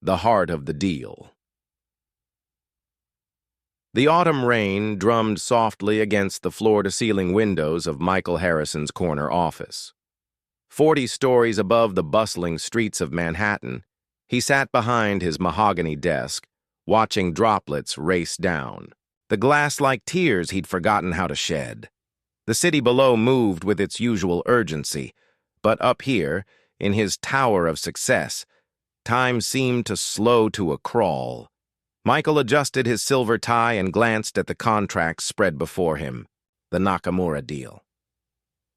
The heart of the deal. The autumn rain drummed softly against the floor-to-ceiling windows of Michael Harrison's corner office. 40 stories above the bustling streets of Manhattan, he sat behind his mahogany desk, watching droplets race down, the glass like tears he'd forgotten how to shed. The city below moved with its usual urgency, but up here, in his tower of success, time seemed to slow to a crawl. Michael adjusted his silver tie and glanced at the contracts spread before him, the Nakamura deal.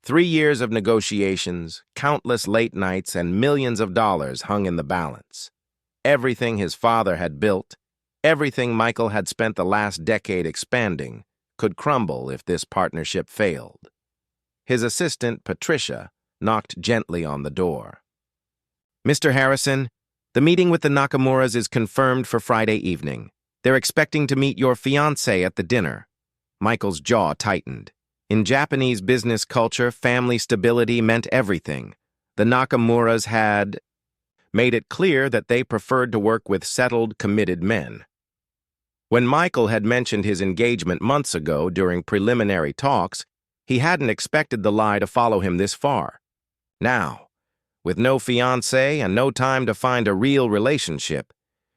3 years of negotiations, countless late nights, and millions of dollars hung in the balance. Everything his father had built, everything Michael had spent the last decade expanding, could crumble if this partnership failed. His assistant, Patricia, knocked gently on the door. "Mr. Harrison, the meeting with the Nakamuras is confirmed for Friday evening. They're expecting to meet your fiancée at the dinner." Michael's jaw tightened. In Japanese business culture, family stability meant everything. The Nakamuras had made it clear that they preferred to work with settled, committed men. When Michael had mentioned his engagement months ago during preliminary talks, he hadn't expected the lie to follow him this far. Now, with no fiancé and no time to find a real relationship,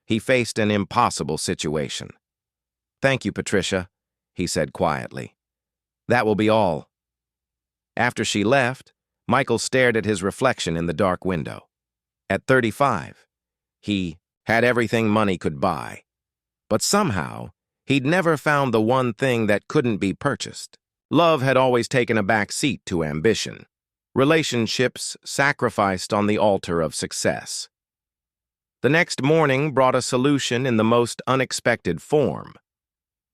he faced an impossible situation. "Thank you, Patricia," he said quietly. "That will be all." After she left, Michael stared at his reflection in the dark window. At 35, he had everything money could buy. But somehow, he'd never found the one thing that couldn't be purchased. Love had always taken a back seat to ambition. Relationships sacrificed on the altar of success. The next morning brought a solution in the most unexpected form.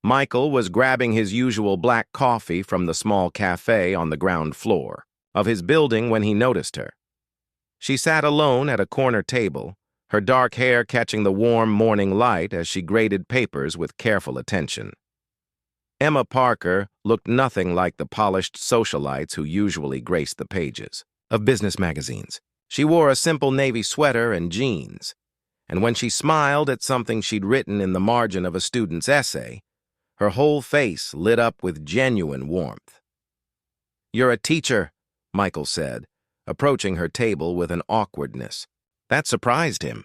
Michael was grabbing his usual black coffee from the small cafe on the ground floor of his building when he noticed her. She sat alone at a corner table, her dark hair catching the warm morning light as she graded papers with careful attention. Emma Parker looked nothing like the polished socialites who usually graced the pages of business magazines. She wore a simple navy sweater and jeans, and when she smiled at something she'd written in the margin of a student's essay, her whole face lit up with genuine warmth. "You're a teacher," Michael said, approaching her table with an awkwardness. That surprised him.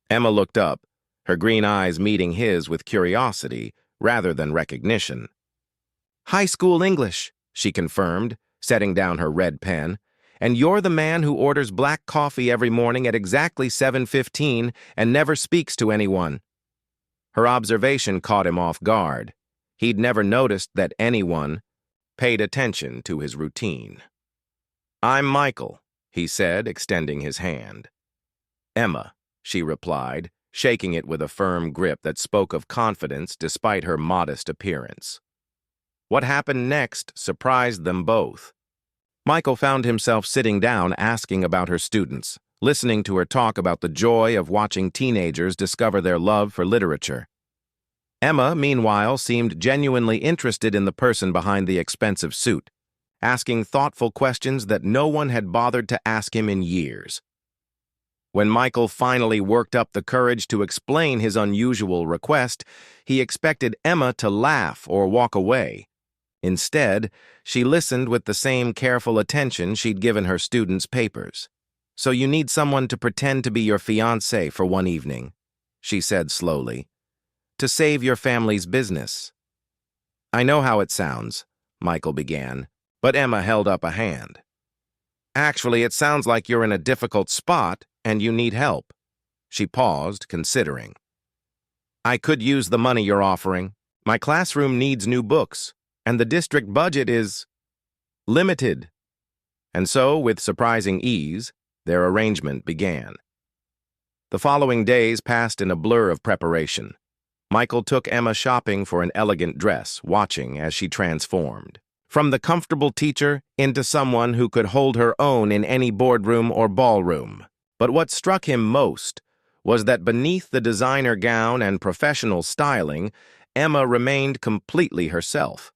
Emma looked up, her green eyes meeting his with curiosity rather than recognition. "High school English," she confirmed, setting down her red pen. "And you're the man who orders black coffee every morning at exactly 7:15 and never speaks to anyone." Her observation caught him off guard. He'd never noticed that anyone paid attention to his routine. "I'm Michael," he said, extending his hand. "Emma," she replied, shaking it with a firm grip that spoke of confidence despite her modest appearance. What happened next surprised them both. Michael found himself sitting down asking about her students, listening to her talk about the joy of watching teenagers discover their love for literature. Emma, meanwhile, seemed genuinely interested in the person behind the expensive suit, asking thoughtful questions that no one had bothered to ask him in years. When Michael finally worked up the courage to explain his unusual request, he expected Emma to laugh or walk away. Instead, she listened with the same careful attention she'd given her students' papers. "So you need someone to pretend to be your fiancé for one evening," she said slowly, "to save your family's business." "I know how it sounds," Michael began, but Emma held up a hand. "Actually, it sounds like you're in a difficult spot and you need help." She paused, considering. "I could use the money you're offering. My classroom needs new books, and the district budget is limited." And so, with surprising ease, their arrangement began. The following days passed in a blur of preparation. Michael took Emma shopping for an elegant dress, watching as she transformed. From the comfortable teacher into someone who could hold her own in any boardroom or ballroom. But what struck him most was that beneath the designer gown and professional styling, Emma remained completely herself.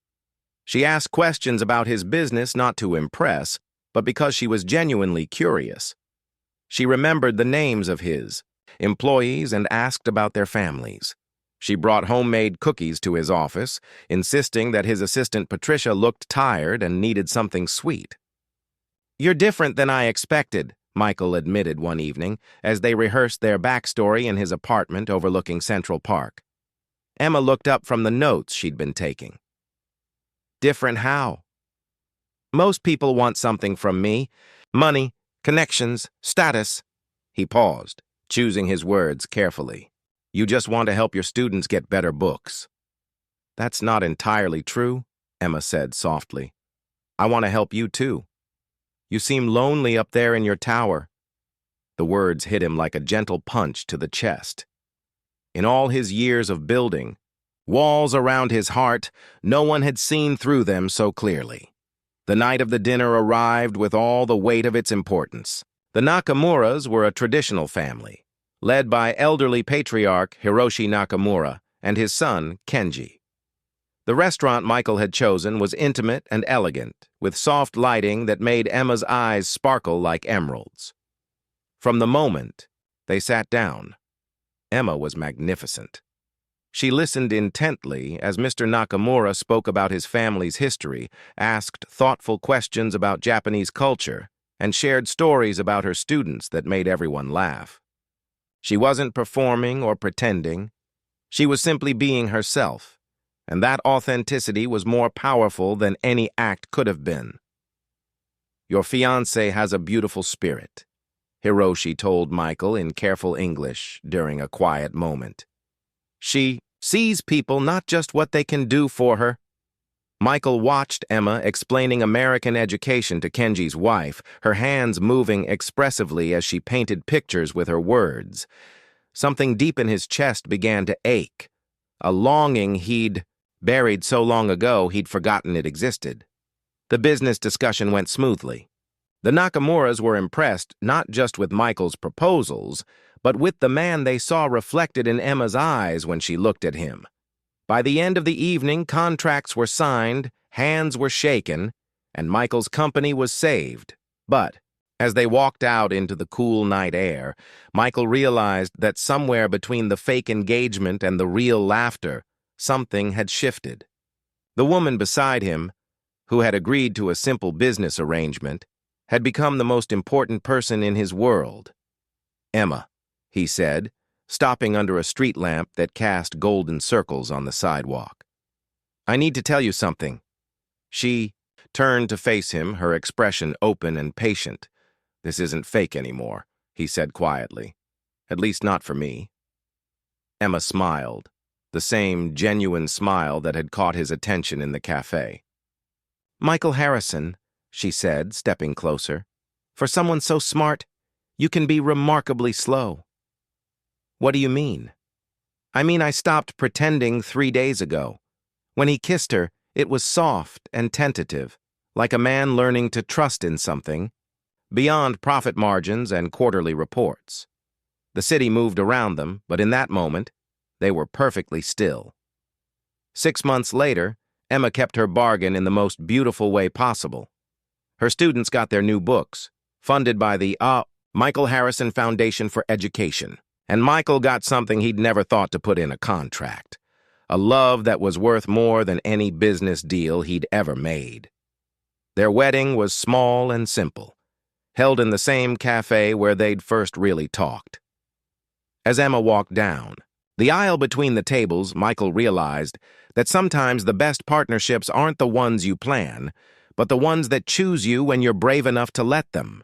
She asked questions about his business not to impress, but because she was genuinely curious. She remembered the names of his employees, and asked about their families. She brought homemade cookies to his office, insisting that his assistant Patricia looked tired and needed something sweet. "You're different than I expected," Michael admitted one evening as they rehearsed their backstory in his apartment overlooking Central Park. Emma looked up from the notes she'd been taking. "Different how?" "Most people want something from me. Money, connections, status." He paused, choosing his words carefully. "You just want to help your students get better books." "That's not entirely true," Emma said softly. "I want to help you too. You seem lonely up there in your tower." The words hit him like a gentle punch to the chest. In all his years of building walls around his heart, no one had seen through them so clearly. The night of the dinner arrived with all the weight of its importance. The Nakamuras were a traditional family, led by elderly patriarch Hiroshi Nakamura and his son, Kenji. The restaurant Michael had chosen was intimate and elegant, with soft lighting that made Emma's eyes sparkle like emeralds. From the moment they sat down, Emma was magnificent. She listened intently as Mr. Nakamura spoke about his family's history, asked thoughtful questions about Japanese culture, and shared stories about her students that made everyone laugh. She wasn't performing or pretending. She was simply being herself, and that authenticity was more powerful than any act could have been. "Your fiancé has a beautiful spirit," Hiroshi told Michael in careful English during a quiet moment. "She sees people not just what they can do for her." Michael watched Emma explaining American education to Kenji's wife, her hands moving expressively as she painted pictures with her words. Something deep in his chest began to ache, a longing he'd buried so long ago he'd forgotten it existed. The business discussion went smoothly. The Nakamuras were impressed not just with Michael's proposals, but with the man they saw reflected in Emma's eyes when she looked at him. By the end of the evening, contracts were signed, hands were shaken, and Michael's company was saved. But as they walked out into the cool night air, Michael realized that somewhere between the fake engagement and the real laughter, something had shifted. The woman beside him, who had agreed to a simple business arrangement, had become the most important person in his world. "Emma," he said, stopping under a street lamp that cast golden circles on the sidewalk. "I need to tell you something." She turned to face him, her expression open and patient. "This isn't fake anymore," he said quietly. "At least not for me." Emma smiled, the same genuine smile that had caught his attention in the cafe. "Michael Harrison," she said, stepping closer, "for someone so smart, you can be remarkably slow." "What do you mean?" "I mean I stopped pretending 3 days ago. When he kissed her, it was soft and tentative, like a man learning to trust in something, beyond profit margins and quarterly reports. The city moved around them, but in that moment, they were perfectly still. 6 months later, Emma kept her bargain in the most beautiful way possible. Her students got their new books, funded by the Michael Harrison Foundation for Education. And Michael got something he'd never thought to put in a contract, a love that was worth more than any business deal he'd ever made. Their wedding was small and simple, held in the same cafe where they'd first really talked. As Emma walked down the aisle between the tables, Michael realized that sometimes the best partnerships aren't the ones you plan, but the ones that choose you when you're brave enough to let them.